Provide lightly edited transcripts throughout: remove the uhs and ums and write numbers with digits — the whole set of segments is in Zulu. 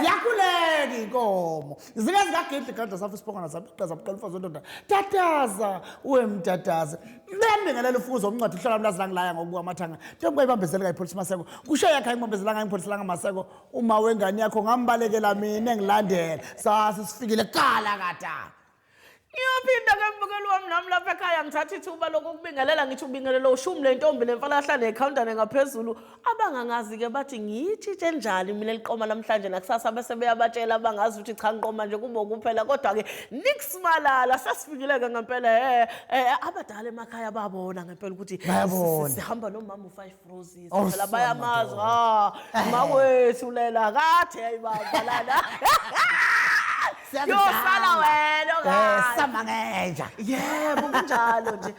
Ziyakhuleka inkomo. Zike zingagidli kanti safi sipongana sabiqhaza buqala umfazi ondoda. Tataza wemtataza. Bembingelela ufuzo umncwadi uhlala mlazi langilaya ngokubuka amathanga. Njengoba ibambezela kayipolisi maseko. Kusho yakhe ayimambezelanga ipolisi langa maseko. Uma wengane yakho ngambalekela mina engilandela. Sasi sifikile kala kata. Ngiyaphinda ke mbukeli wami nami lapha ekhaya ngithatha ithuba lokubingelela ngithi ubingelelo ushumi le ntombi lemfalahla nekhawuntane ngaphezulu abangangazi ke bathi ngiyitshitshe enjani mina liqoma namhlanje nakusasa bese beyabatshela abangazi ukuthi cha ngiqoma nje kubo kuphela kodwa ke nikusimalala sasifikile ke ngempela abadala emakhaya babona ngempela ukuthi sihamba nomama u5 Roses phela bayamazi makwethu lela kade ayibamba lana yo sala wena samangeja yebo kunjalo nje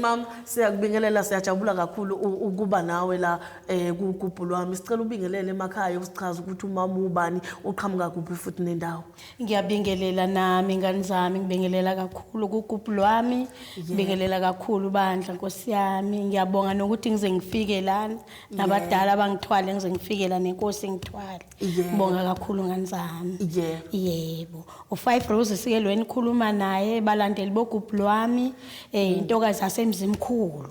mama siyakubingelela siyajabula kakhulu ukuba nawe la kuGubhu Lwami sicela ubingelele emakhaya usichaza ukuthi umama ubani uqhamuka kuphi futhi nendawo ngiyabingelela nami ingane zami ngibingelela kakhulu kuGubhu Lwami ngibingelela kakhulu bandla Nkosi yami ngiyabonga nokuthi ngize ngifike lana nabadala abangithwale ngize ngifike la nenkosi ngithwale ngibonga kakhulu ngane zami yebo u5 Roses ke lweni khuluma naye balandeli boGubhu Lwami intokazi yasemzimkhulu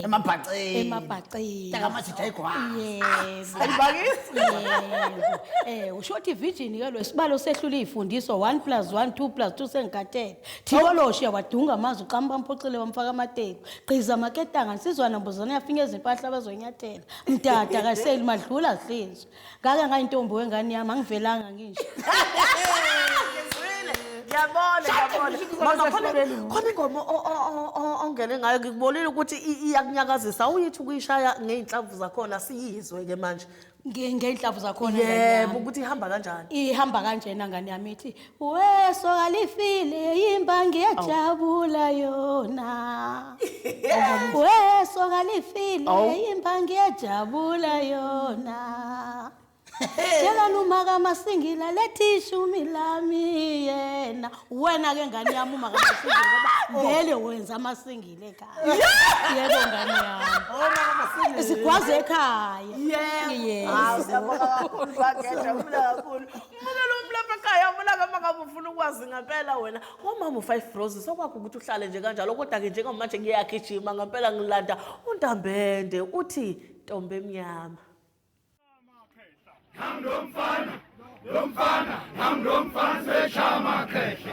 emabhaceni takamajita igwa ayibakisi ushothi virgin ke lo sibalo sehlula izifundiso 1 + 1 2 + 2 sengikhathele thikoloshi wadunga amazwi uqamba bamphoxile bamfaka amateko qiza amaketanga nsizwana mbozana yafika ezimpahla bazonyathela mdada kaseli madlula hlinzo ngake ngayintombi wengane yami angivelanga ngisho Yabona mama khona ingoma ongene ngayo ngikubonile ukuthi iyakunyakazisa uyithi ukuyishaya ngeinhlavu zakhona siyizwe ke manje ngeinhlavu zakhona yebo ukuthi ihamba kanjani ihamba kanjena ngane yami ithi weso kalifile imbangi yajabula yona weso kalifile imbangi yajabula yona Jela lumaka masingila lethishumi lami yena wena ke ngane yami uma kamasingile ngoba vele wenza amasingile ekhaya yebo ngane yami sigwaze ekhaya yebo siyabonga kakhulu ngiyajabula kakhulu mbukela umlapha ekhaya mulaka makabe ufuna ukwazi ngempela wena umama u5 Roses sokwakho ukuthi uhlale nje kanjalo kodwa ke njengoba manje ngiyagijima ngempela ngilanda uNdambende uthi ntombe emnyama Namdumfana, sechama keshe.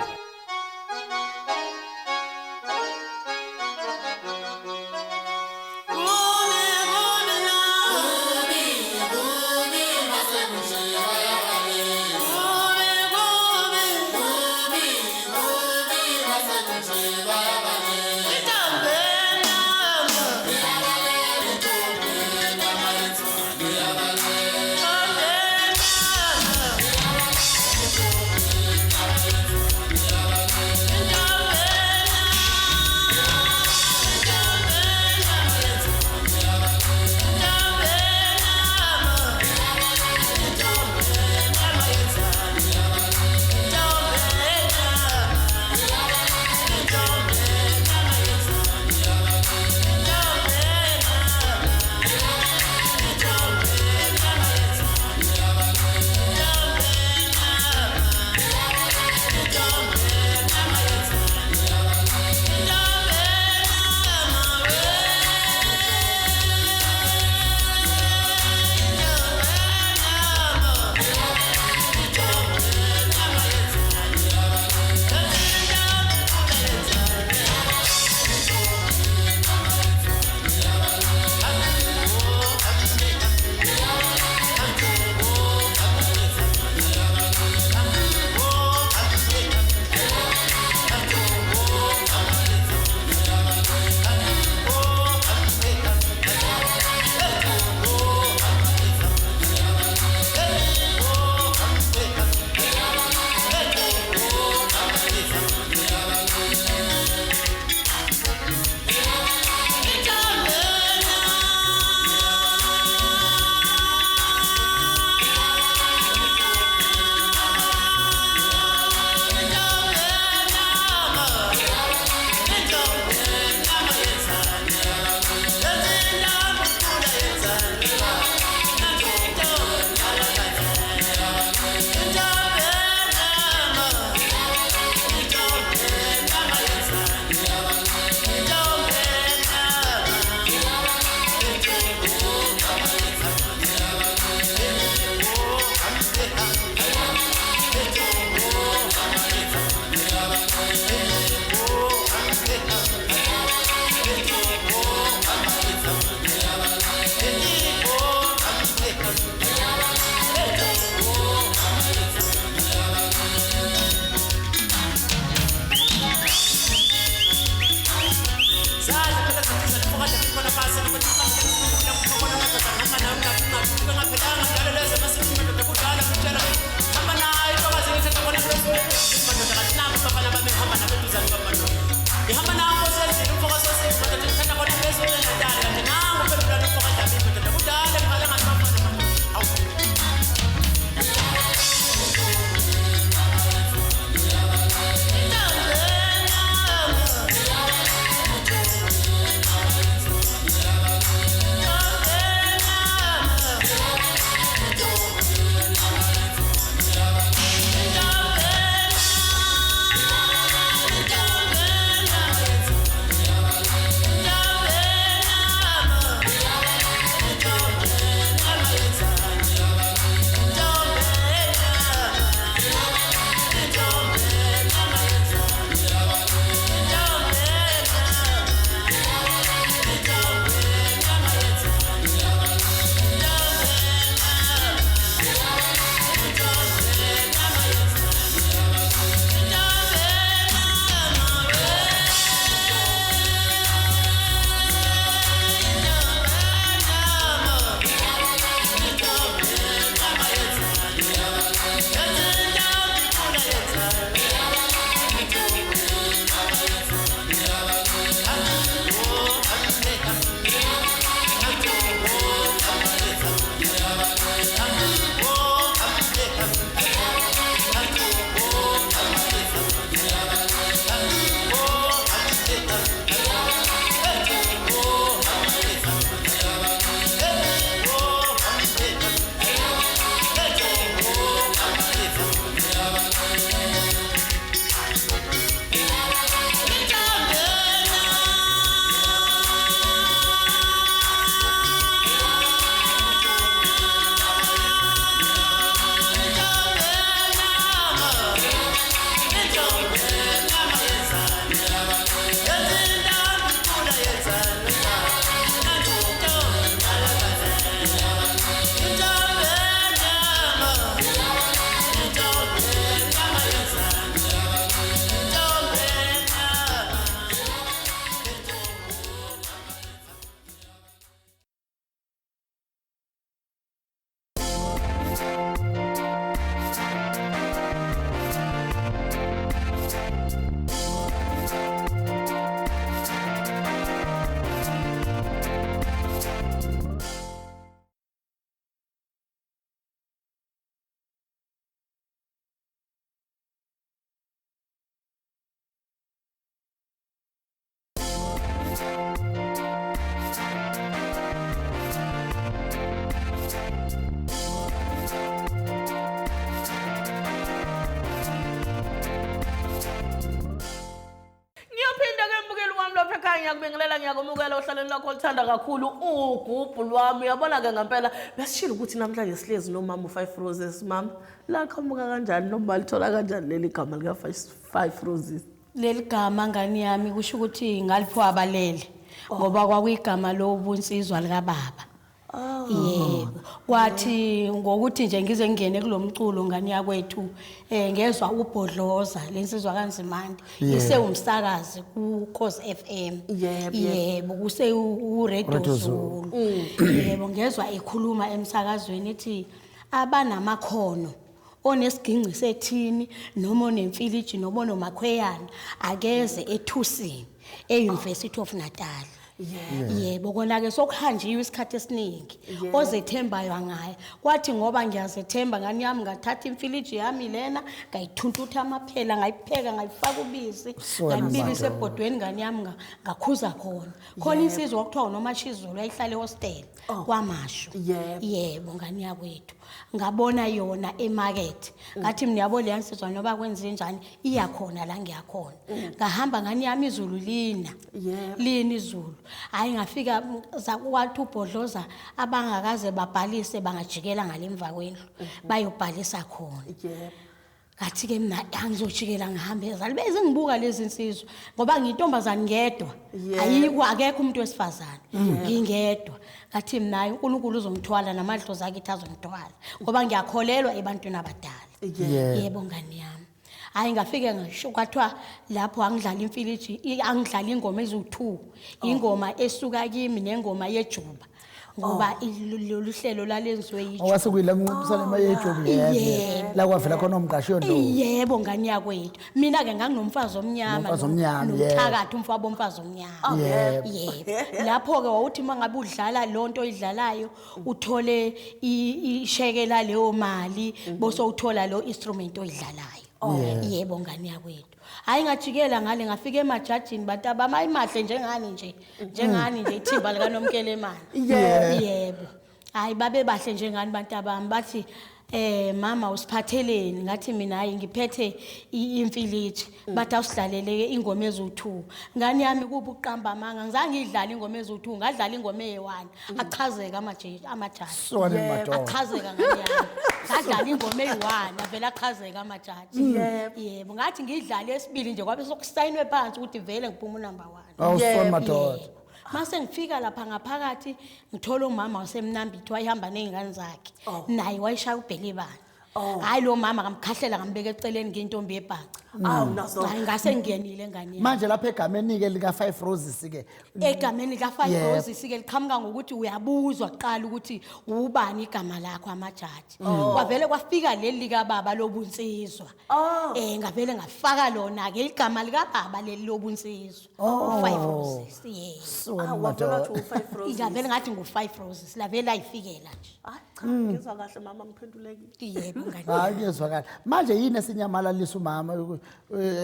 ngiyakubingelela ngiyakumukela ohlaleni lakho olithanda kakhulu Ugubhu Lwami. Uyabona ke ngempela besishilo ukuthi namhlanje sihlezi nomama u5 Roses. Mama la qhamuka kanjani noma lithola kanjani leli gama lika 5 Roses? Leli gama ngani yami kusho ukuthi ngaliphiwa abalele ngoba kwakuyigama lobunsizwa lika baba. Yebo kwathi ngokuthi nje ngize ngene kulomculo ngani yakwethu ngezwa ubhodloza lensizwa kaNzimande ise umsakazi ku Cause FM. Yebo kuse uRadio Zulu. Yebo ngezwa ekhuluma emsakazweni ethi abanamakhono onesiginci sethini noma onemfiliji noma nomakhweyana akeze ethusini eUniversity of Natal. Yebo kona ke sokuhanjiwe isikhathi esiningi ozethembayo ngaye kwathi ngoba ngiyazethemba ngani yami ngathatha imfiliji yami lena ngayithuntutha amaphela ngayipheka ngayifaka ubisi ngayibikisa ebhodweni ngani yami ngakhuza khona insizwa okuthiwa noma Chizulu ayihlale hostel kwamasho. Yebo ngani yakwethu ngabona yona emarket ngathi mina yabo le insizwa noba kwenze njani iyakhona la ngiyakhona ngahamba ngani yami izulu lini izulu hayi ngafika zakwathi ubhodloza abangakaze babhalise bangajikela ngalemva kwendlu bayobhalisa khona. Ngathi ke mina angizojikela ngihambe ezali beze ngibuka lezi insizwa ngoba ngiyintombazana ngedwa ayikho akekho umuntu wesifazane ngingedwa ngathi mina uNkulunkulu uzongithwala namadlo zakhe azongithwala ngoba ngiyakholelwa ebantwini abadala. Yebo ngani yami hayi ngafike ngisho kwathiwa lapho angidlala imfiliji angidlala ingoma ezu2 ingoma esuka kimi nengoma yejuba ngoba lolu hlelo lalenziwe yijo. Owasekuyila umncintiswano emayejobi yebo. La kwavela khona umqashiyo ndo. Yebo ngani yakwethu. Mina ke nganginomfazi omnyama. Nomthakathi umfabo omfazi omnyama. Yebo. Lapho ke wawuthi mangabe udlala lonto oyidlalayo uthole isheke la leyo mali bose uthola lo instrument oyidlalayo. Yebo ngani yakwethu. Hayi ngajikela ngale ngafika emajajini bathi abamayimahle njengani nje ithimba lika Nomkelemane. Yebo. Hayi babe bahle njengani bantu abami bathi mama usiphatheleni ngathi mina hayi ngiphethe imfilithi bathi awusidlalele ingoma ezu2 ngani yami kuba uqamba amanga ngizange ngidlala ingoma ezu2 ngadlala ingoma e1 achazeka amajaji achazeka ngani yami ngadlala ingoma e1 avela achazeka amajaji yebo ngathi ngidlala esibili nje kwabe sokusayinwe phansi ukuthi vele ngiphuma unumber 1 awusona madoda mase ngifika lapha ngaphakathi ngithola umama wasemnambithi wayihamba nezingane zakhe naye wayishaya ubhelebani hayi lo mama ngamkhahlela ngambeka eceleni ngentombi yebhaca hayi ngase ngiyenile ngane yami manje lapha egameni ke lika 5 roses ke egameni lika 5 roses ke liqhamuka ngokuthi uyabuzwa kuqala ukuthi ubani igama lakho amajaji kwavele kwafika leli lika baba lobunsizwa ngavele ngafaka lona ke igama lika baba leli lobunsizwa 5 roses yes wavela ku 5 roses ingavele ngathi ngu5 roses lavela ayifikela nje cha ngizwa kahle mama ngiphendulekile yebo ngani hayi ngezwakala manje yini esinyamalaliswa umama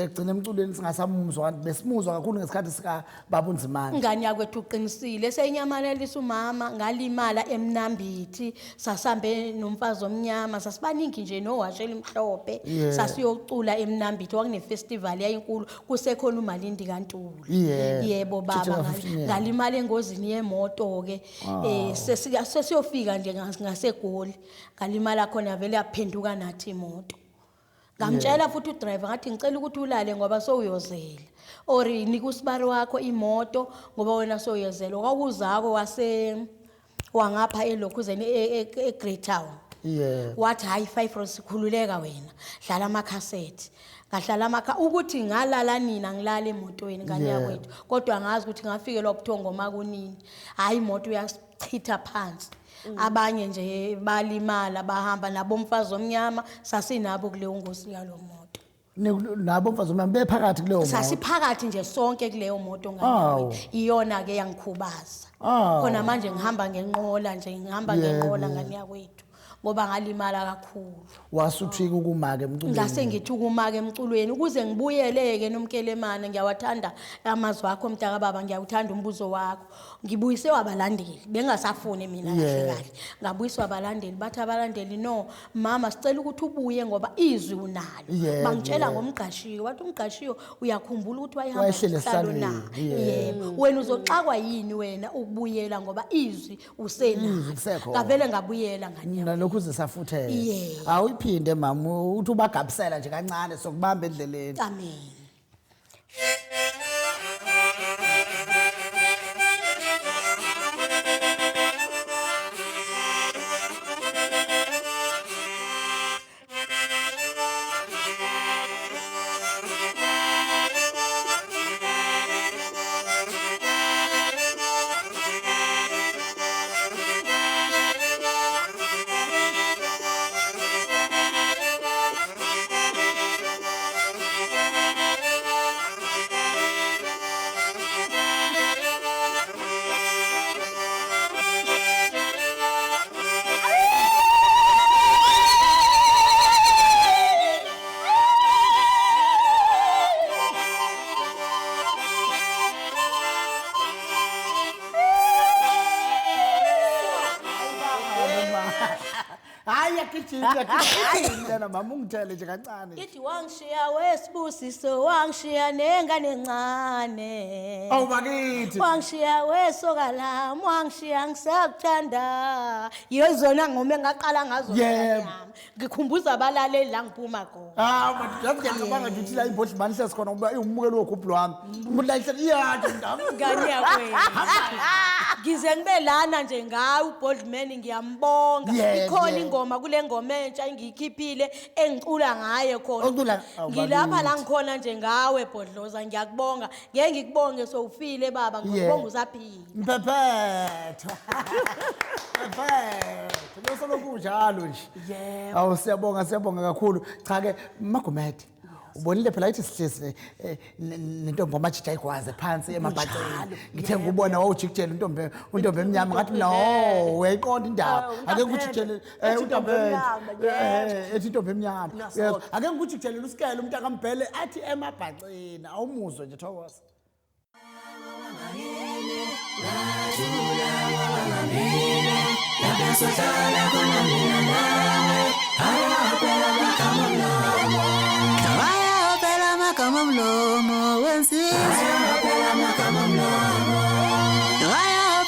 egcina emculweni singasamuzwa kanti besimuzwa kakhulu ngesikhathi sika baba uNzimane ngani yakwethu uqinisile senyamalelisa umama ngalimala emnambithi sasambe nomfazi omnyama sasibaningi nje nowashela imhlophe sasiyocula emnambithi wakune festival yayinkulu kusekhona uMalindi kaNtuli yebo baba ngalimala engozini yemoto ke sesiyofika nje ngaseGoli ngalimala khona vele yaphenduka nathi imoto ngamtshela futhi udriver ngathi ngicela ukuthi ulale ngoba sowuyozela ori nikusibari wakho imoto ngoba wena sowuyozela kwakuzako wangapha elokhuzeni eGreat Town wathi hayi 5 roses khululeka wena dlala amacassette ngahlala ukuthi ngalala nina ngilala emotweni ngani yakwethu kodwa ngazi ukuthi ngafike lobuthongo makunini hayi imoto uyasichitha phansi abanye nje balimala bahamba nabo umfazi omnyama sasinabo kuleyo ngosi yalo moto nabo umfazi omnyama bephakathi kuleyo moto sasiphakathi nje sonke kuleyo moto ngani iyona ke yangikhubaza khona manje ngihamba ngenqola ngani yakwethu ngoba ngalimala kakhulu wasuthika ukumake emculweni ngase ngithi ukumake emculweni ukuze ngibuyeleke Nomkelemane ngiyawathanda amazwi akho mntaka baba ngiyawuthanda umbuzo wakho ngibuyise wabalandeli bengasafune mina kahle ngabuyiswa abalandeli bathi abalandeli no mama sicela ukuthi ubuye ngoba izwi unalo bangitshela ngomqashiyo wathi umqashiyo uyakhumbula ukuthi wayihamba esihlalo na yebo wena uzoxakwa yini wena ukubuyela ngoba izwi usenalo ngavele ngabuyela ngani lokhu sisafuthele awuyiphinde mama uthi ubagabisela nje kancane sokubamba endleleni amen Ngiyakujinja mama ungithele nje kancane ithi wangishiya wesibusiso wangishiya nengane encane awubakithi wangishiya wesoka lami wangishiya ngisakuthanda yezona ngoma engaqala ngazo ngikhumbuza abalaleli la ngiphuma khona ngiyacabanga ngithi la imbodli manje sesikhona ngoba iwumukelo woGubhu Lwami umuntu la ihleli iyathi ndami ngani yakwethu Ngize ngibe lana nje ngawe uBoldman ngiyambonga. Yeah, Ikhona yeah. ingoma kule ngoma entsha engiyikhiphile engicula ngaye khona. Ocula- Ngilapha la ngikhona nje ngawe Bhodloza ngiyakubonga. Ngeke ngikubonge sowufile baba ngikubonga usaphila. Mphephetho. Mphephetho. Losoloko unjalo nje. Yebo. Awu siyabonga kakhulu. Cha ke Magumede. Ubonile phela ithi sihlezi nentombi ngomajija ayikwaze phansi emabhaceni. Ngithe ngubona wawujikijela untombi emnyama ngathi no uyayiqonda indaba. Ake ngikujikijele untombi ethi intombi emnyama. Yes. Ake ngikujikijele usikele umuntu akambhele athi emabhaceni awumuzwe nje Thokoza. Mlomo wensizwa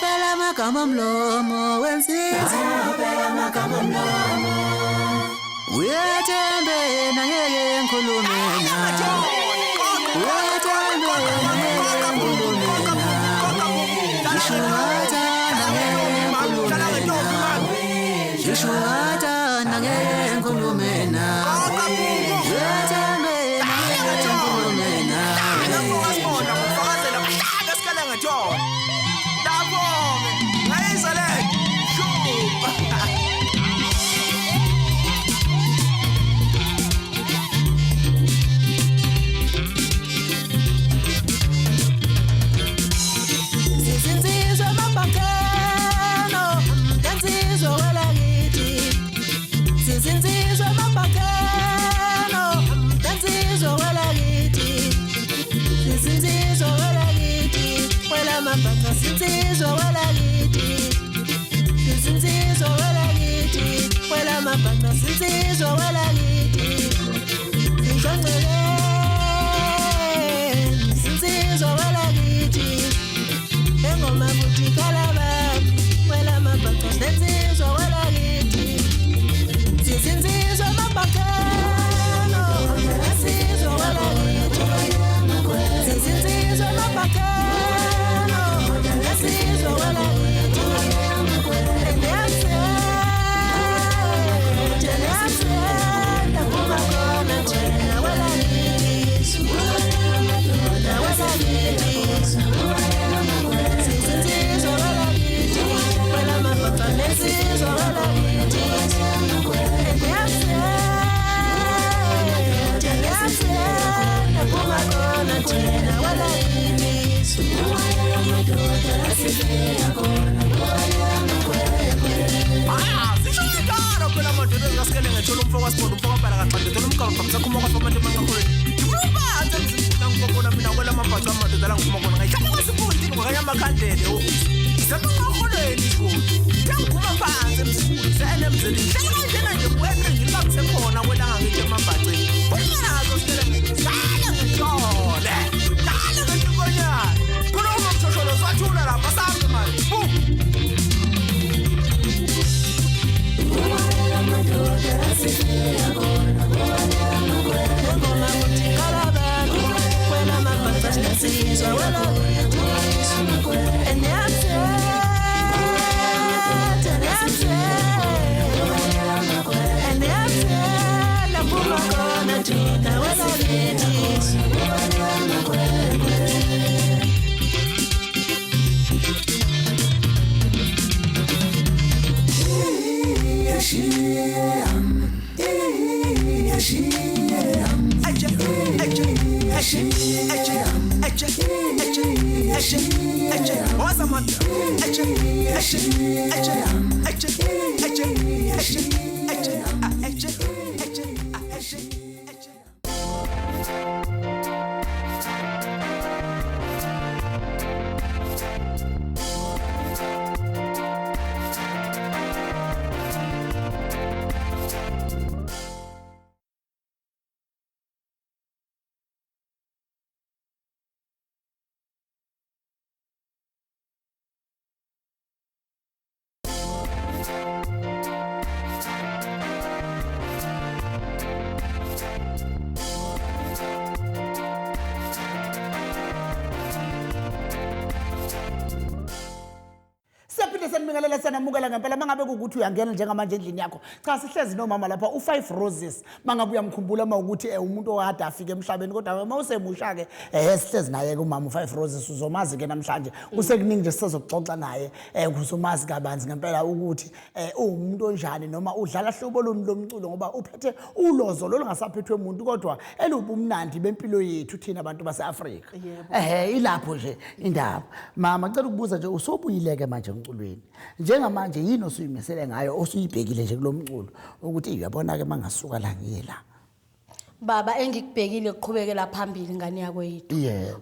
phela magama mlomo wensizwa uyathembe nangeke ngikhulume nawe uyathembe nangeke ngikhulume nawe Yeshua nangeke ngikhulume nawe uyathembe siphinde senibingelela senamukela ngempela mangabe kukuthi uyangena njengamanje endlini yakho cha sihlezi nomama lapha u5 Roses mangabe uyamkhumbula mawukuthi umuntu okade afike emhlabeni kodwa mawusemusha ke sihlezi naye ke umama u5 Roses uzomazi ke namhlanje usekuningi nje sizoxoxa naye uzomazi kabanzi ngempela ukuthi umuntu onjani noma udlala hlobo lolu lomculo ngoba uphethe ulozo lolungasaphethwe umuntu kodwa elubumnandi bempilo yethu thina abantu baseAfrika ilapho nje indaba mama ngicela ukubuza nje usobuyileke manje emculweni njengamanje yini osuyimisele ngayo osuyibhekile nje kulomculo ukuthi uyabona ke mangasuka la ngiyela baba engikubhekile ukuqhubekela phambili ngane yakwethu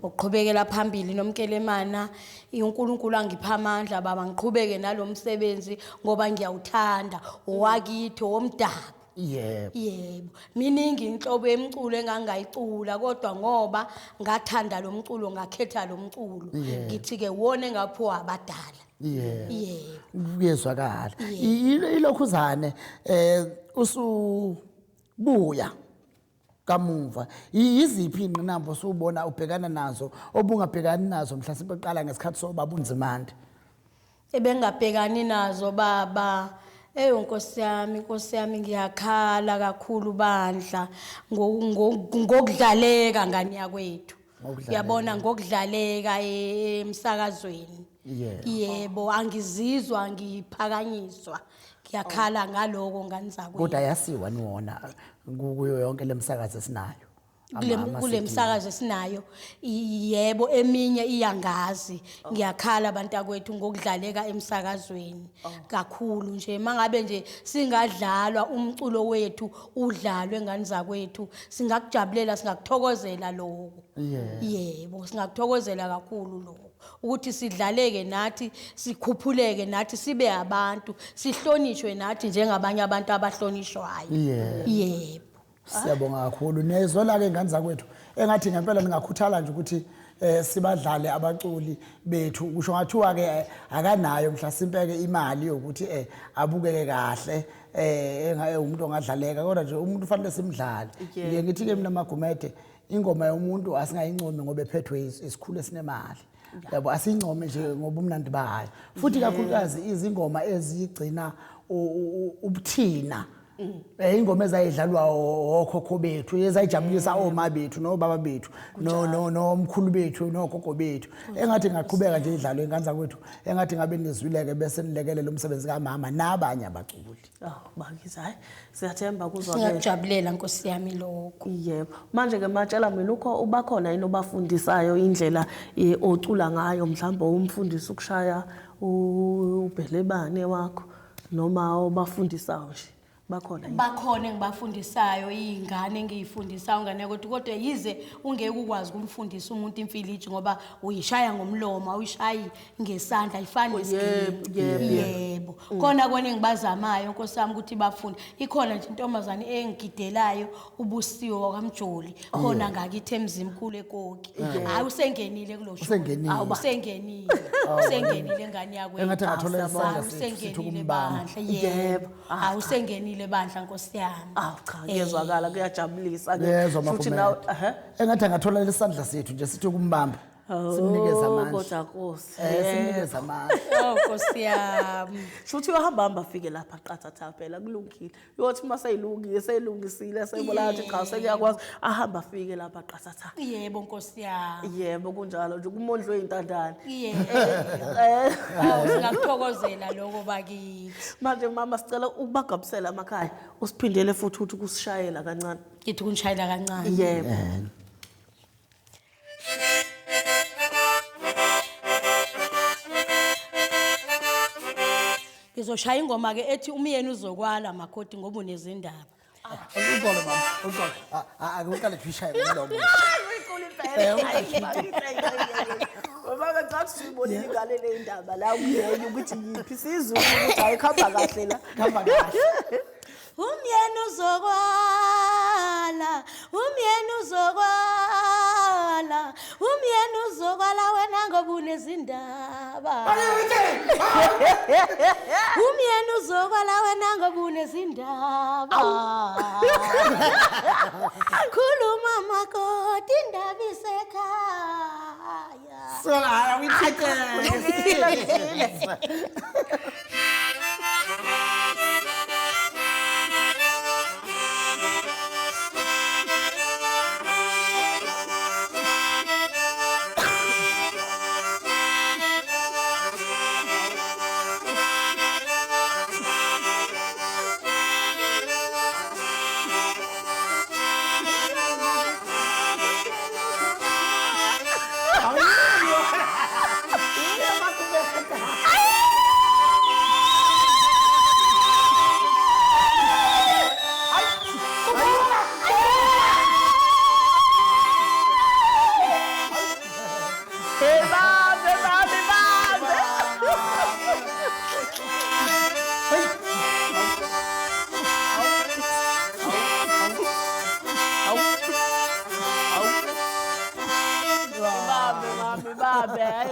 ukuqhubekela phambili Nomkelemane uNkulunkulu angipha amandla baba ngiqhubeke nalomsebenzi ngoba ngiyawuthanda owakithi omdaba yebo miningi inhlobo yemculo engangayicula kodwa ngoba ngathanda lo mculo ngakhetha lo mculo ngithi ke wone ngapho abadala kuyezwakala ilokhuzane usubuya kamuva yiziphi ingqinamba usubona ubhekana nazo obungabhekani nazo mhlasimbe eqala ngesikhathi sobaba uNzimande ebengabhekani nazo baba Nkosi yami ngiyakhala kakhulu bandla ngokudlaleka ngani yakwethu uyabona ngokudlaleka emsakazweni yebo angizizwa ngiphakanyiswa ngiyakhala ngaloko ngani zakwethu kodwa yasiwa niwona kuyo yonke lemsakazo esinayo kule msakazo esinayo yebo eminye iyangazi ngiyakhala abantu akwethu ngokudlaleka emsakazweni kakhulu nje mangabe nje singadlalwa umculo wethu udlalwe ngani zakwethu singakujabulela singakuthokozela lokho yebo singakuthokozela kakhulu lokho ukuthi sidlaleke nathi sikhuphuleke nathi sibe abantu sihlonishwe nathi njengabanye abantu abahlonishwayo yebo siyabonga kakhulu nezwela ke ngani zakwethu engathi ngempela ningakhuthala nje ukuthi sibadlale abaculi bethu kusho ngathiwa ke akanayo mhlasimpe ke imali yokuthi abukeke kahle umuntu ongadlaleka kodwa nje umuntu ufanele simdlale ngithi ke mina Magumede ingoma yomuntu asingayincomi ngoba ephethwe isikhulu esinemali yabo asincome nje ngoba umnandi bayo futhi kakhulukazi izingoma ezigcina ubuthina ingoma ezayidlalwa okhokho bethu ezayijabulisa oma bethu nobaba bethu nomkhulu bethu nogogo bethu engathi ngaqhubeka nje idlalo ingane zakwethu engathi ngabe nizwileke bese nilekelela umsebenzi kaMama nabanye abaculi bakithi hayi siyathemba kuzwa ke siyajabulela Nkosi yami lokho yebo manje ke matshela mina ukho ubakhona yini obafundisayo indlela ocula ngayo mhlawumbe umfundisi ukushaya ubhelebane wakho noma obafundisayo nje bakhona engibafundisayo izingane engiyifundisayo ngane kodwa yize ungeke ukwazi ukumfundisa umuntu imfilithi ngoba uyishaya ngomlomo uyishayi ngesandla ifani yebo khona engibazamayo Nkosi yami ukuthi bafunde ikhona nje intombazane engigidelayo ubusiwe wakamjoli khona ngakithi emzimkhulu eKoki hayi usengenile kulosho usengenile ngane yakwethu engathi ngathola isandla sithi ukumbamba yebo usengenile bandla Nkosi yami cha ngiyezwakala kuyajabulisa futhi nawe engathi ngathola lesandla sethu nje sithi ukumbamba simnikeza amandla kodwa Nkosi simnikeza amandla Nkosi yami futhi uyahamba afike lapha qathatha phela kulungile yothi masayilungile seyilungisile seyibona ukuthi cha sekuyakwazi ahamba afike lapha qathatha yebo Nkosi yami yebo kunjalo nje kumondlo ezintandane singakuthokozela lokho bakithi manje mama sicela ukubagabusela emakhaya usiphindele futhi ukuthi kusishayela kancane ngithi kunishayela kancane yebo ngizoshaya ingoma ke ethi umyeni uzokwala makhoti ngoba unezindaba uqolo mama uqolo akuqale kwishaye ngalobo Baba ngathi sibonile ingane le ndaba la umyeni ukuthi yiphi sizwe ukuthi ayikhamba kahle la khamba kahle umyeni uzokwala wena ngoba unezindaba umyeni uzokwala wena ngoba unezindaba khuluma makoti indaba isekhaya so I we take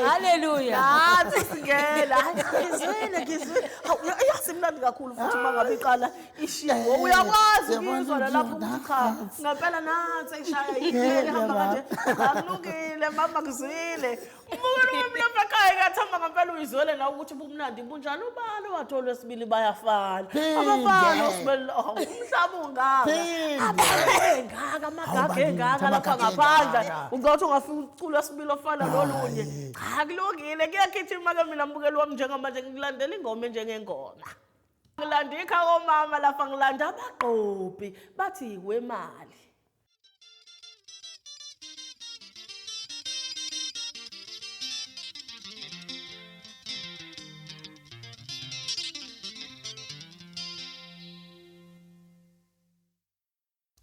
Hallelujah. Nathi singena. Ngizwele. Hawu yasimnandi kakhulu futhi mangabe iqala ishiwo. Uyakwazi ukuzwa lapho ukukha. Ngempela nathi ayishaya yini hamba kanje. Akulungile mama ngizwile. Umuntu womlapha ekhaya ngathamba ngempela uyizwele nawe ukuthi ubumnandi bunjani ubalo wathola wesibili bayafana. Abafana osibeli umhlaba ungaka. Abangaka amagaga engaka lapha ngaphandle. Ungathi ungafika ucula wesibili ofana nolunye. Cha kulungile kuyagijima ke mina mbukeli wami njengamanje ngilandela ingoma njengengoma. Ngilanda ikhaya omama lapha ngilanda abaqophi bathi wemali.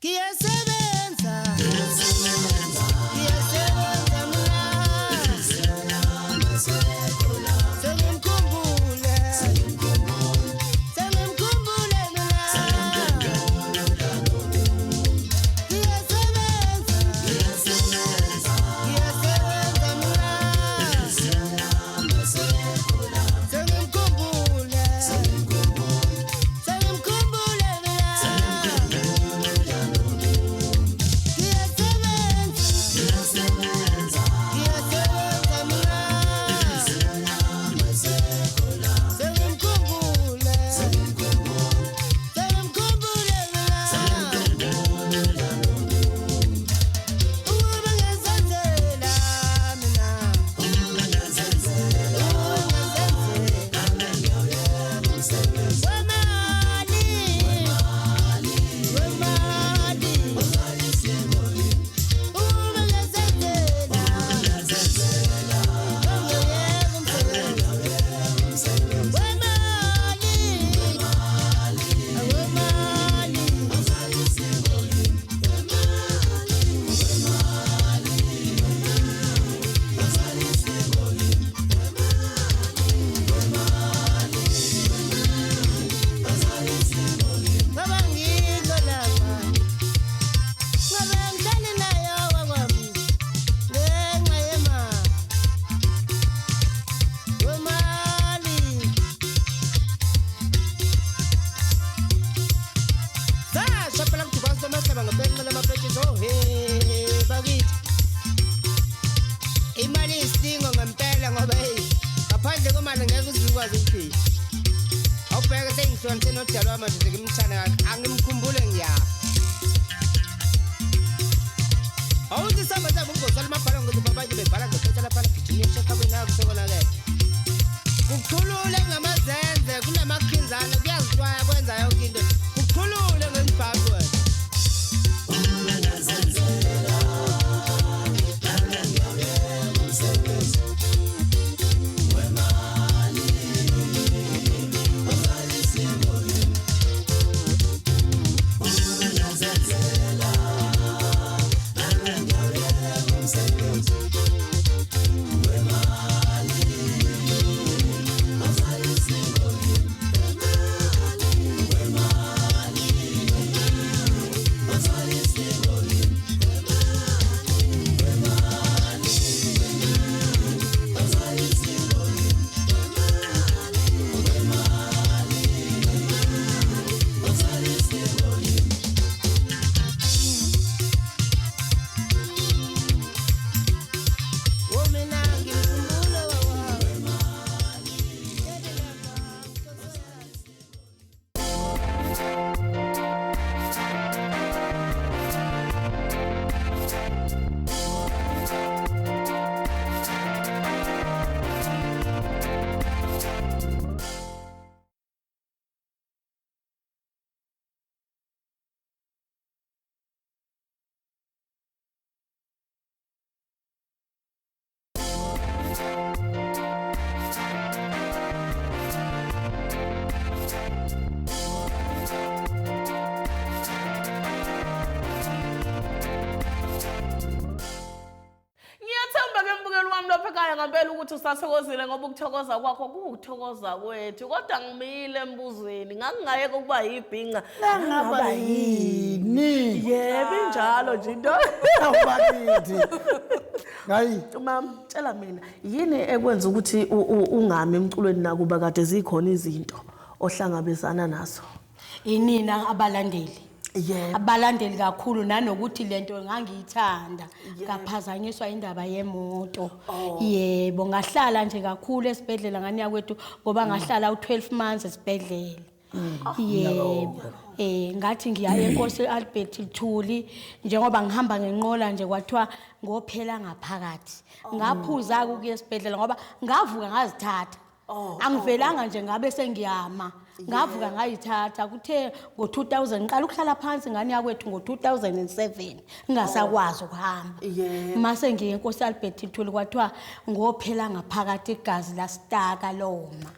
Kiyasebenza mfowethu sathokozile ngoba ukuthokoza kwakho kuwukuthokoza kwethu kodwa ngimile embuzweni ngangingayeke ukuba yibhinqa ngaba yini yebo injalo nje into awubakithi hayi mama tshela mina yini ekwenza ukuthi ungami emculweni nakuba kade zikhona izinto ohlangabezana nazo inina abalandeli yebo abalandeli kakhulu nanokuthi lento ngangiyithanda ngaphazanyiswa indaba yemoto yebo ngahlala nje kakhulu esibhedlela ngani kwethu ngoba ngahlala u12 months esibhedlela yebo ngathi ngiya eNkosi Albert Thuli njengoba ngihamba ngenqola nje kwathiwa ngophela ngaphakathi ngaphuza ukuya esibhedlela ngoba ngavuka ngazithatha angivelanga nje ngabe sengiyama ngavuka ngayithatha kuthe ngo2000 ngiqala ukuhlala phansi ngani yakwethu ngo2007 ngingasakwazi ukuhamba mase ngiye eNkosi Albert Thuli kwathiwa ngophela ngaphakathi igazi lasitaka loma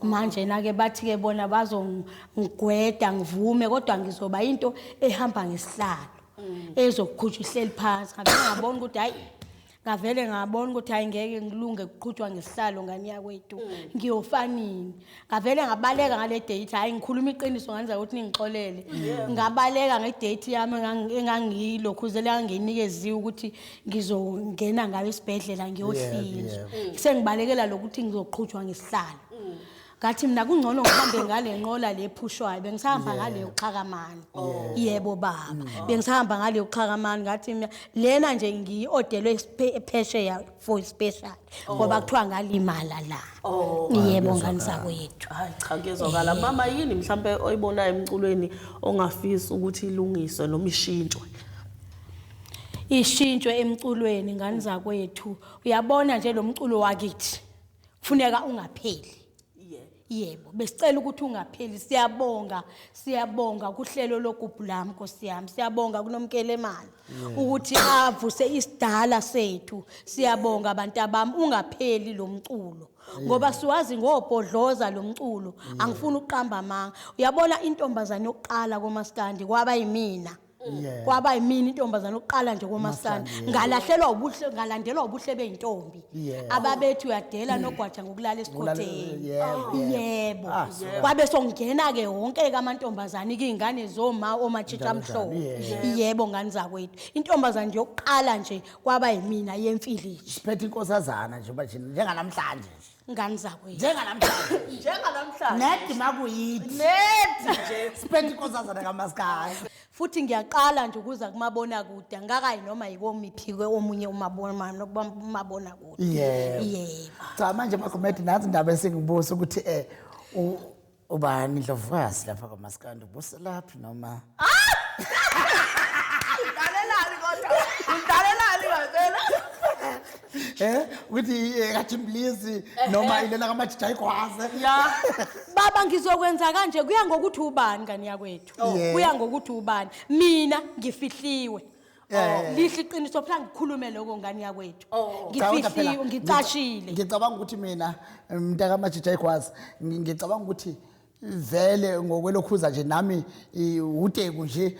manje nake bathi ke bona bazongigweda ngivume kodwa ngizoba into ehamba ngesihlalo ezokukhutshwa ihleli phansi ngabona ukuthi hayi ngavele ngabona ukuthi ayingeke ngilunge ukuqhutshwa ngesihlalo ngani yakwethu ngiyofanini ngavele ngabaleka ngale date hayi ngikhuluma iqiniso nganza ukuthi ningixolele ngabaleka ngedate yami engangilokhuzela nginikeziwe ukuthi ngizongena ngabe esibhedlela ngiyohlinzwa sengibalekela lokuthi ngizoqhutshwa ngesihlalo ngathi mina kungcono ngihambe ngale nqola lephushwayo bengisahamba ngale uqhakamani yebo baba bengisahamba ngale uqhakamani ngathi mina lena nje ngiodelwe phesheya for special ngoba kuthiwa ngalimala la yebo ngani sakwethu hayi cha kezwakala mama yini mhlambe oyibona emculweni ongafisa ukuthi ilungiswe noma ishintshwe emculweni ngani zakwethu uyabona nje lo mculo wakithi kufuneka ungapheli yebo besicela ukuthi ungapheli siyabonga kuhlelo loGubhu Lwami Nkosi yami siyabonga kuNomkelemane ukuthi avuse isidala sethu siyabonga abantu abami ungapheli lo mculo ngoba siwazi ngobhodloza lo mculo angifuni ukuqamba amanga uyabona intombazane yokuqala komaskandi kwaba yimina kwaba yimini intombazane oqala nje komaskandi ngalahlelwa ubuhle ngalandelwa ubuhle beintombi ababethu uyadela nogwaja ngokulala esikhotheni yebo kwabe songena ke wonke kamantombazane izingane zoma omatshitsha amhlobo yebo ngani zakwethu intombazane nje yokuqala nje kwaba yimina yemfilishi siphethe inkosazana nje bathi njenganamhlanje ngani zakwethu njenganamhlanje nedi makuyithi nje siphethe inkosazana kamaskandi futhi ngiyaqala nje ukuza kumabona kude angakayi noma yikomiphiwe omunye umabona kude yebo cha manje makhomedi nathi indaba esingibuza ukuthi ubani Ndlovukazi lapha kamaskandi ubuselaphi noma udalelani kodwa udalelani wazela ukuthi kathi mblizi noma ilela kamajija igwaze baba ngizokwenza kanje kuya ngokuthi ubani ngani yakwethu kuya ngokuthi ubani mina ngifihliwe lihle iqiniso phela ngikhulume lokho ngani yakwethu ngifihliwe ngicashile ngicabanga ukuthi mina mntaka kamajija igwaze ngicabanga ukuthi vele ngokwelokhuza nje nami uteku nje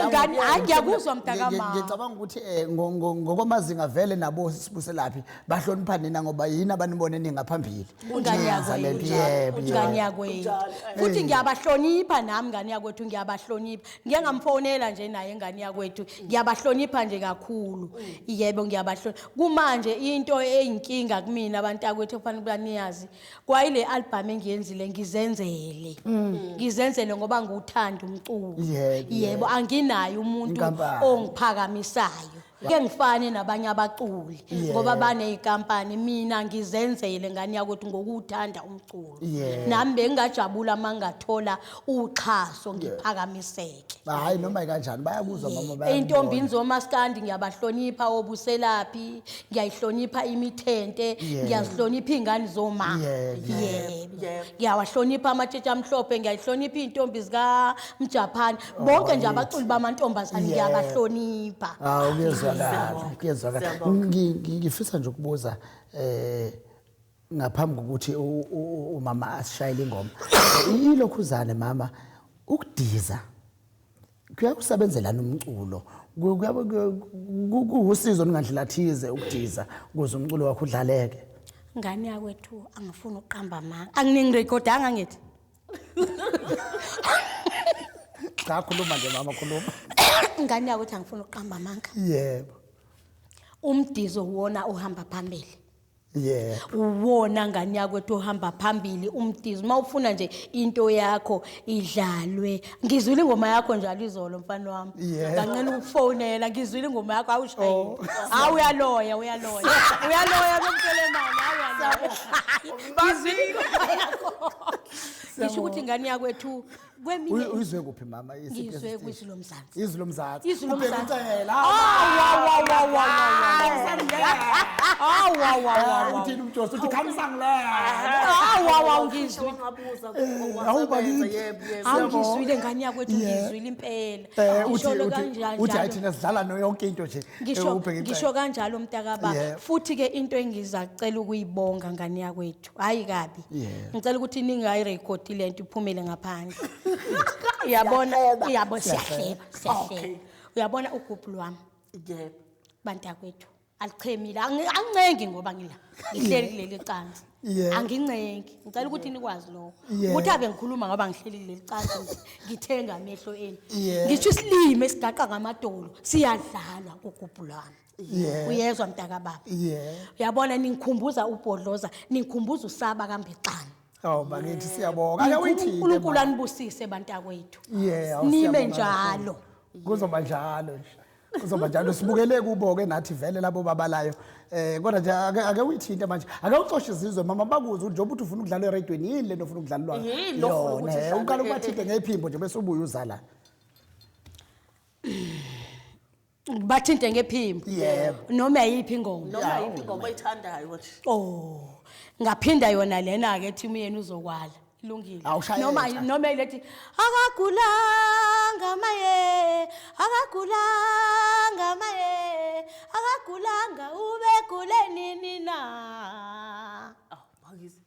ngani ngiyakuzwa mntakama ngicabanga ukuthi ngokwamazinga vele nabo sibuselaphi bahlonipha nina ngoba yini abanibone ningaphambili ngani yakwethu futhi ngiyabahlonipha nami ngani yakwethu ngiyabahlonipha ngiyangamfonela nje naye ngani yakwethu ngiyabahlonipha nje kakhulu yebo ngiyabahlonipha kumanje into eyinkinga kumina abantu akwethu kufanele baniyazi kwayile album engiyenzile ngizenzele ngoba ngiwuthanda umculo yebo anginayo umuntu ongiphakamisayo ke ngifane nabanye abaculi ngoba banezikampani mina ngizenzele ngani yakwethu ngokuthanda umculo nami bengajabula mangathola uxhaso ngiphakamiseke hayi noma kanjani bayakuzwa mama baya intombini zomaskandi ngiyabahlonipha obuselaphi ngiyayihlonipha imithente ngiyazihlonipha ingane zoma ngiyawahlonipha amatshetsha amhlophe ngiyayihlonipha intombi zika Mjapan bonke nje abaculi bamantombazane ngiyabahlonipha kuyezwakala ngifisa nje ukubuza ngaphambi kokuthi umama asishayile ingoma ilokhuzane mama ukudiza kuyakusebenzela nomculo kuwusizo ningandlelathize ukudiza ukuze umculo wakho udlaleke. Ngane yakwethu angifuni uqamba amanga. Anginingirekodanga ngithi. Cha khuluma nje mama khuluma. Ngane yakwethu angifuni uqamba amanga. Yebo. Umdizo uwona uhamba phambili. Yebo. Uwona ngane yakwethu uhamba phambili umdizo. Mawufuna nje into yakho idlalwe. Ngizwile ingoma yakho njalo izolo mfana wami. Ngancela ukufonela ngizwile ingoma yakho awushayi. Hawu uyaloya. Uyaloya Nomkelemane awuyaloya. Ngizwile ingoma yakho. Ngisho ukuthi ngane yakwethu kweminye Uyizwe kuphi mama? ngizwe kwizwi lomzansi. Izwi lomzansi. Izwi lomzansi. Uthini umjosi uthi khamsangilela. Ngizwile. Ngabuza Angizwile ngane yakwethu ngizwile impela. Ngisholo kanjalo. Uthi ayithina sidlala no yonke into nje. Ngisho kanjalo mntakaba futhi ke into engizacela ukuyibonga ngane yakwethu hayi kabi ngicela ukuthi ningayirecord lento iphumele ngaphandle uyabona siyahleba uyabona Ugubhu Lwami yebo bantakwethu alichemile angincengi ngoba ngihleli kuleli cansi angincengi ngicela ukuthi nikwazi lokho ukuthi abe ngikhuluma ngoba ngihleli kuleli cansi ngithenga amehlo eni ngisho isilime esigaqa ngamadolo siyadlala Ugubhu Lwami. Uyezwa mntakababa uyabona ningikhumbuza ubhodloza ningikhumbuza usaba kaMbexana. Bakithi siyabonga. Ake uyithini uNkulunkulu anibusise bantakwethu siyabonga nibe njalo. Kuzoba njalo nje. Kuzoba njalo sibukele kubo ke nathi vele labo babalayo. Kodwa nje ake uyithinte manje. Ake uxoshe izizwe mama bakuze njengoba uthi ufuna ukudlala eradweni yini lento ufuna ukudlalwa. Uqala ukubathinte ngephimbo nje bese ubuye uzala. Bathinte ngephimbo noma yiphi ingoma noma yiphi ingoma oyithandayo nje ngaphinda yona lena ke ethi yenu uzokwala ilungile noma ilethi akagulanga ube gule nini na bakithi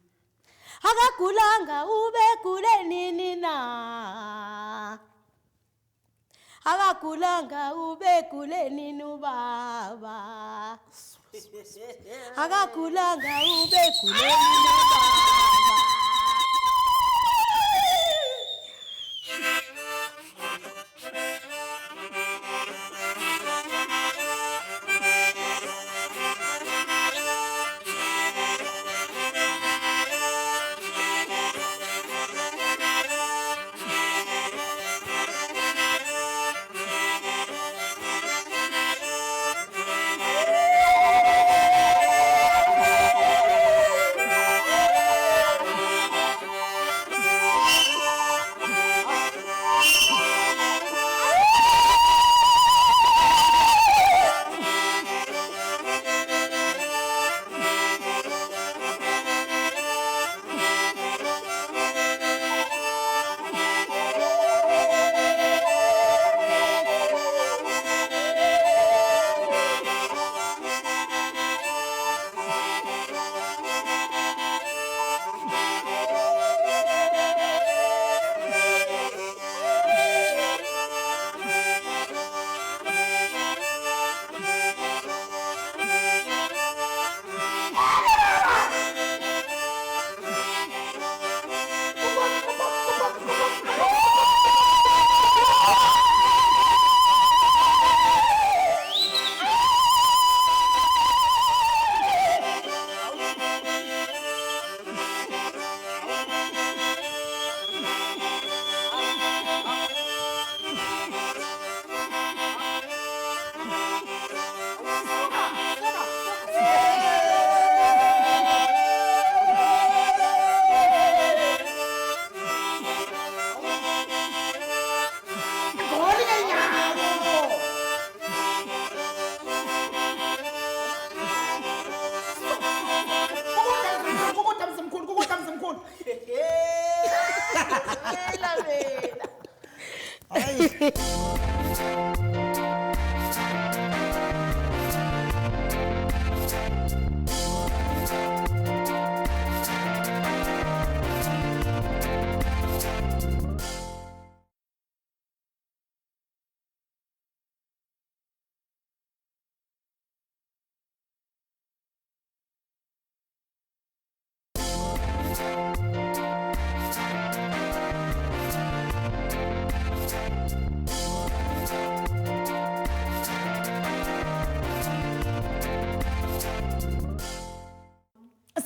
akagulanga ube gule nini na akagulanga ube gule nini ubaba akagulanga ube gule nini ubaba.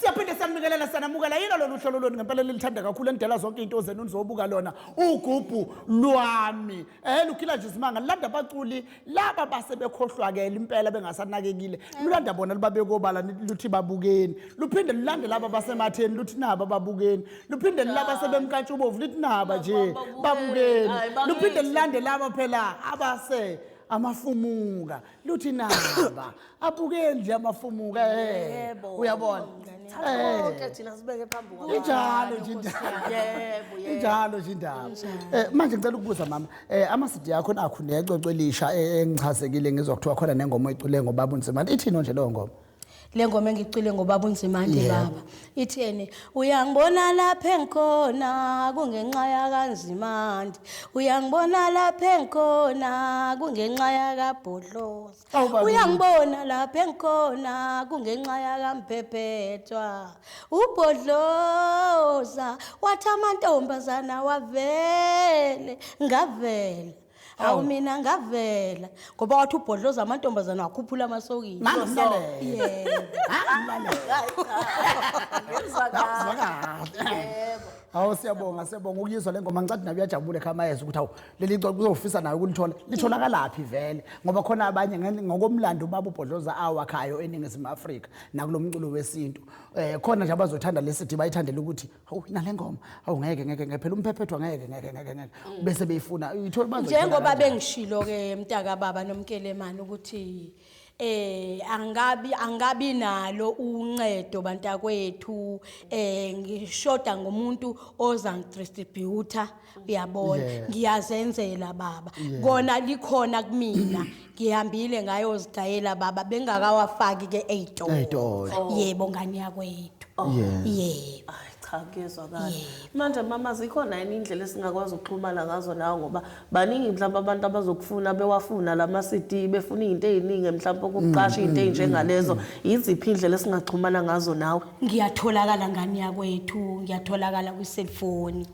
Siyaphinde sanikelela sanamukela yilo lolu hlelo lolu ngempela lilithanda kakhulu endela zonke into zenu nizobuka lona Ugubhu Lwami lukhila nje isimanga landa abaculi laba basebekhohlwakela impela bengasanakekile lulanda bona libabekobala luthi babukeni luphinde lulande laba basematheni luthi naba babukeni luphinde laba sebemkantshubovu lithi naba nje babukeni luphinde lulande laba phela abase amafumuka luthi naba abukeni nje amafumuka uyabona Konke thina sibeke phambi kwabo. injalo nje indaba injalo nje indaba manje ngicela ukubuza mama amasidi yakho nakho necocwe elisha engichazekile ngizokuthiwa khona nengoma oyicule ngobaba uNzimande ithini nje leyo ngoma le ngoma engicile ngobaba uNzimande baba ithene uyangibona lapha engikhona kungenxa yakanzimande uyangibona lapha engikhona kungenxa yakabhodloza uyangibona lapha engikhona kungenxa yakamphephetwa ubhodloza wathi amantombazana wavele ngavela awu mina ngavela ngoba wathi ubhodloza amantombazana wakhuphula amasokisi Hawu siyabonga ukuyizwa le ngoma ngicela nawe uyajabule ekhaya ukuthi hawu leli icwa kuzofisa nayo ukulithola litholakalapi vele ngoba khona abanye ngokomlando baba ubhodloza awakhayo eningizimu Afrika nakulomculo wesintu khona nje abazothanda lesithi bayithandela ukuthi hawu nale ngoma hawu ngeke phela umphephetho ngeke bese beyifuna ithola bazothanda njengoba bengishilo ke mtaka baba Nomkelemane ukuthi angabi nalo uncedo bantakwethu ngishoda ngomuntu oza ngidistributor uyabona ngiyazenzela baba kona likhona kumina ngihambile ngayozidayela baba bengakawafaki ke 8 yebo ngani yakwethu yebo Ngezwa kahle manje mama zikhona yini indlela esingakwazi ukuxhumana ngazo nawe ngoba baningi mhlawumbe abantu abazokufuna bewafuna lama CD befuna izinto eziningi mhlawumbe ukuqasha izinto ezinjengalezo iziphi indlela esingaxhumana ngazo nawe ngiyatholakala ngani yakwethu ngiyatholakala kwi cellphone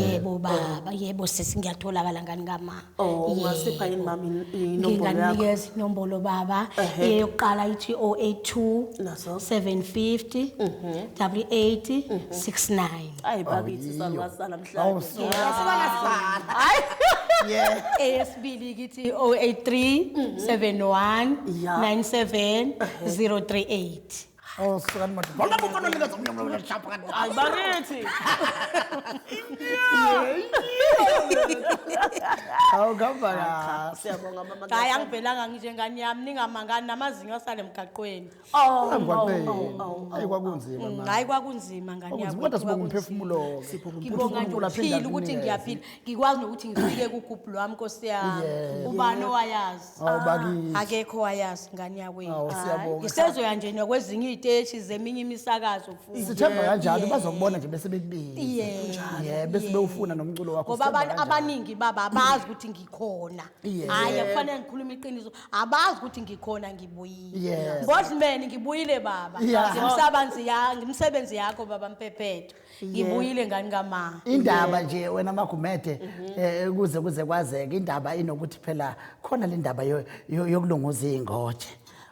yebo baba yebo sisi ngiyatholakala ngani ngama ungasipha yini mama inombolo yakho nginganikeza inombolo baba eyokuqala ithi 082 750 88 69 Ay bakithi salwasala mhlawumbe esibili kithi 083 71 97 038 sukani manje bona bukhona likazo mnyomlo leshapha kanti ay bakithi hawu ngamba siyabonga mama hayi angibhelanga njengani yami ningamangani namazinyo asale emgaqweni hayi kwakunzima manje hayi kwakunzima ngani yami kodwa sibonga umphefumulo ngibonga ngiphila ukuthi ngiyaphila ngikwazi nokuthi ngifike kuGubhu Lwami Nkosi yami ubani owayazi akekho wayazi ngani yakwethu ngisezoya nje nakwezinye iziteshi zeminye imisakazo futhi sithemba kanjalo bazokubona nje bese bekubiza bese bewufuna nomculo wakho ngoba abaningi baba abazi ukuthi ngikhona hayi akufanele ngikhuluma iqiniso abazi ukuthi ngikhona ngibuyile Mbodlimeni ngibuyile baba ngimsebenzi yakho baba Mphephetho ngibuyile ngani ngama indaba nje wena Magumede kuze kwazeke indaba inokuthi phela khona le ndaba yokulunguza ingoje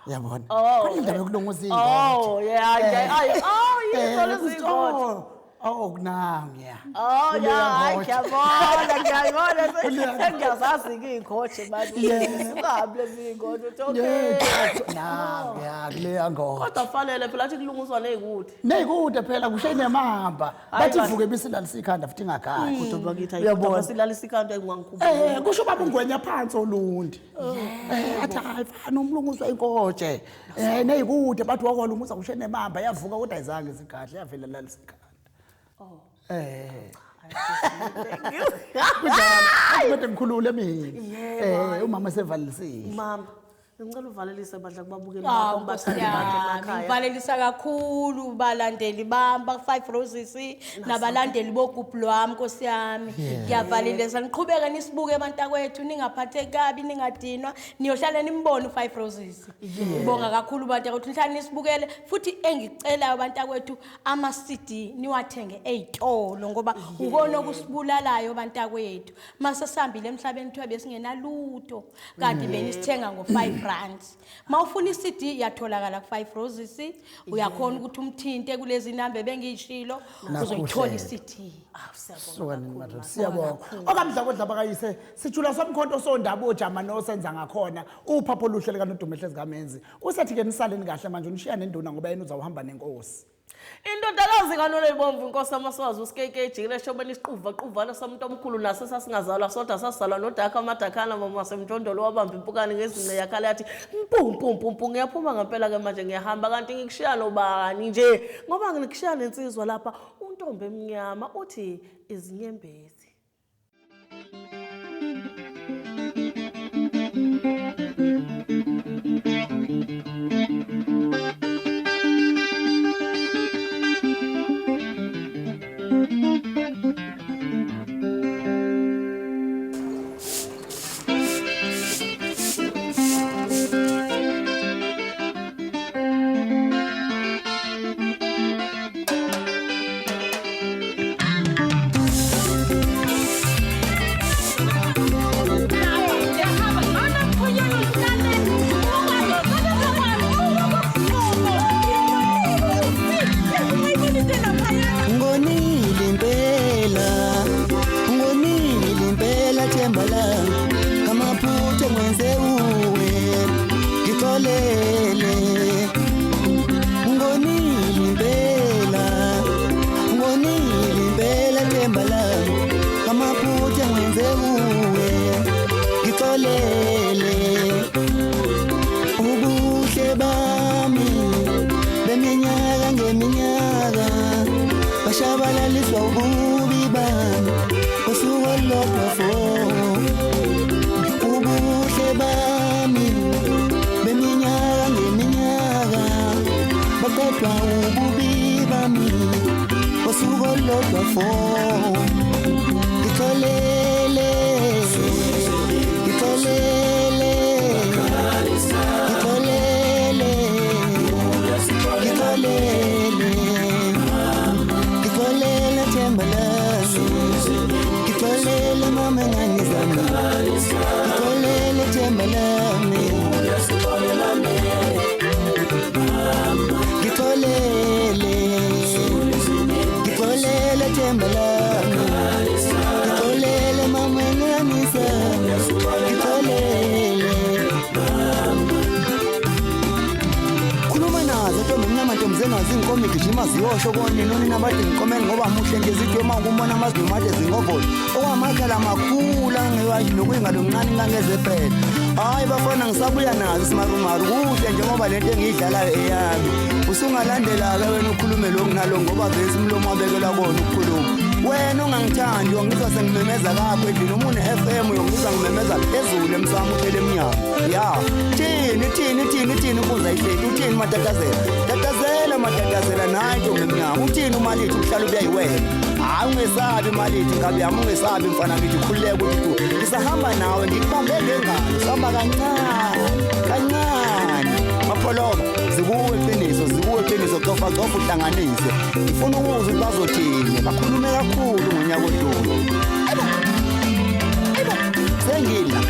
uyabona khona indaba yokulunguza ingoje kunanga ngiyabona sengiyazazi ingoje manje singabe lezingoje kuleya ngoje kodwa fanele phela athi kulunguzwa nezikude phela kushe nemamba bathi vuke bisilalisa ikhanda futhi ingakhaya kodwa bakithi ayibona silalisa ikhanda engangikhuphula kusho baba ungwenya phansi olundi athi hayi fana umlunguzwa ingoje nezikude bathi wakwalunguza kushe nemamba yavuka kodwa ayizange isikhahle yavela lalisa ikhanda kunjalo kodwa ngikhulule mina umama sevalisile mama Ngicela uvalelise bandla kubabukeli bakho ngibathandi bakhe emakhaya. Ngivalelisa kakhulu balandeli bamba 5 Roses nabalandeli boGubhu Lwami Nkosi yami. Ngiyavalelisa niqhubeke nisibuke abantakwethu ningaphatheki kabi ningadinwa niyohlala nimbone u5 Roses. Ngibonga kakhulu bantakwethu nihlala nisibukele futhi engicelayo abantakwethu ama CD niwathenge ezitolo ngoba ukona okusibulalayo bantakwethu. Mase sihambile emhlabeni kuthiwa besingenaluto kanti benisithenga ngo5 rands. Mawufuna iCD yatholakala ku5 Roses uyakhona ukuthi umthinte kulezi inamba bengishilo uzoyithola iCD. Siyabonga. Okamdla kodla bakayise sijula somkhonto sondaba ojama nosenza ngakhona uphapho luhle lika Nodumehle zikamenzi. Usethi ke nisaleni kahle manje unishiya nenduna ngoba yena uzawuhamba nenkosi. Indodakazi kaNolebomvu inkosi amaswazi uSkeke ejikile shobeni isiquvaquvana somuntu omkhulu naso sasingazalwa sodwa sasizalwa nodaka amadakana mama semntondolo wabamba impukane ngezine yakhala yathi mpu ngiyaphuma ngempela ke manje ngiyahamba kanti ngikushiya nobani nje ngoba ngikushiya nensizwa lapha untombi emnyama uthi izinyembezi. Bashabalaliswa ububi bami usukolodwa ubuhle bami beminyaka ngeminyaka baqedwa ububi bami usukolodwa ngitholele Gitolele mama ngizama Gitolele tembalame Gitolele tembalame Gitolele mama ngizama Gitolele Khuluma nazo ntombi mnyama ntombi zengazi inkomo igijima ziyosho kone noni nabade ngikomeni ngoba muhle nje zidwema ukumbona amazimade zingovolo okwamakhala makhulu angewazi nokuyingalo mncane ngangeze phela hayi bafana ngisabuya nazo simarumaru kuhle njengoba lento engidlalayo eyami usungalandela ke wena ukhulume lo nginalo ngoba vese umlomo wabekela kona ukukhuluma wena ungangithandi ngizwa sengimemeza kapho endlini umune FM uyongizwa ngimemeza phezulu emsamo uphele eminyaka ya thini ukuza ihleli uthini matatazela nayo ngeminyaka uthini umalithi uhlala ubuyayiwena hayi ungesabi malithi ngabe yami ungesabi mfana ngithi khululeke ukuthi ngisahamba nawe ngikubambe ngengalo sihamba kancane mapholoba zikuwe iqiniso cofa uhlanganise ngifuna ukuzwa ukuthi bazothini bakhulume kakhulu ngonyaka odlule sengila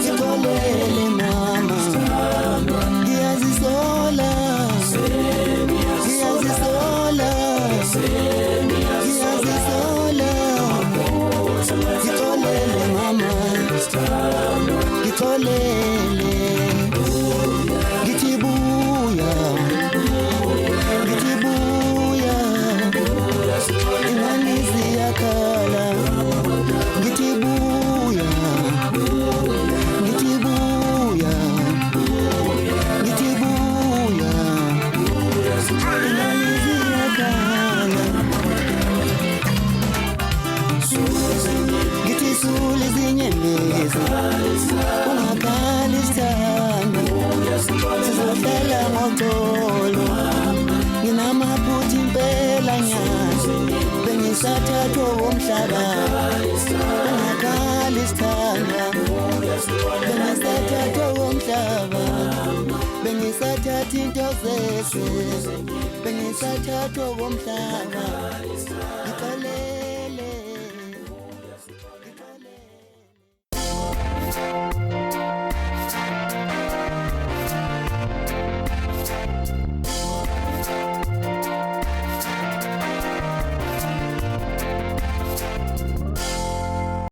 Gitolele mama Giyazisola Gitolele mama Gitolele Gitibuya Imanizi yakala Gitibuya sisi ungakhali isithando sizohlala ngoxolo nginamaphutha impela nyanje bengisathathwa komhlaba ungakhali isithando bengisathathwa komhlaba bengisathatha into zese bengisathathwa komhlaba ngicela